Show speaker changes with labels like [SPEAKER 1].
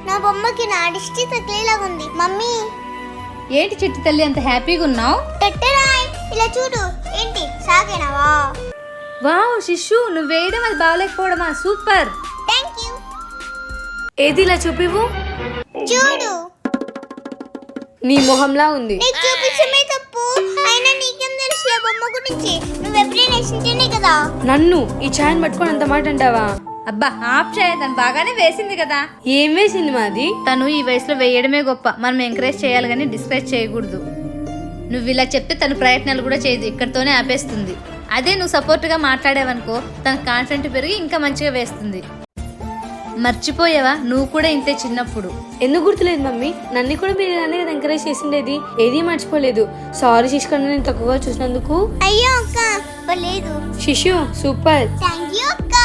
[SPEAKER 1] నా బొమ్మకి నా దిష్టి తగిలేలాగా ఉంది. మమ్మీ
[SPEAKER 2] ఏంటి చిట్టి తల్లి అంత హ్యాపీగా ఉన్నావు?
[SPEAKER 1] టట్టరాయ్ ఇలా చూడు. ఏంటి సాగేనావా?
[SPEAKER 2] వావ్ శిశు, నువ్వు వేయడం అది బాగలేకపోవడమా? సూపర్.
[SPEAKER 1] థాంక్యూ.
[SPEAKER 3] ఏది ఇలా చూపివు.
[SPEAKER 1] చూడు
[SPEAKER 3] నీ మొహంలా ఉంది.
[SPEAKER 1] నీకు చూపించమే తప్పు. అయినా నీకేం తెలుసు ఆ బొమ్మ గురించి? నువ్వు ఎప్పుడైనా వేసింటేనే కదా.
[SPEAKER 3] నన్ను ఈ ఛాయని పట్టుకొని అంత మాట అంటావా?
[SPEAKER 2] అబ్బా ఆప్ చేయ, తను బాగానే వేసింది కదా.
[SPEAKER 3] ఏం వేసింది మాది?
[SPEAKER 2] తను ఈ వయసులో వేయడమే గొప్ప. మనం ఎంకరేజ్ చేయాలి కానీ డిస్కరేజ్ చేయకూడదు. నువ్వు ఇలా చెప్తే తను ప్రయత్నాలు కూడా చేయదు, ఇక్కడితోనే ఆపేస్తుంది. అదే నువ్వు సపోర్ట్గా మాట్లాడావనుకో తన కాన్ఫిడెంట్ పెరిగి ఇంకా మంచిగా వేస్తుంది. మర్చిపోయావా నువ్వు కూడా ఇంతే చిన్నప్పుడు?
[SPEAKER 3] ఎందుకు గుర్తులేదు మమ్మీ? నన్ను కూడా మీరు ఇలానే కదా ఎంకరేజ్ చేసిండేది. ఏదీ మర్చిపోలేదు. సారీ శిష్కన్నా నేను తక్కువగా చూసినందుకు.
[SPEAKER 1] అయ్యో అక్క లేదు.
[SPEAKER 3] శిశు సూపర్.
[SPEAKER 1] థ్యాంక్ యూ అక్క.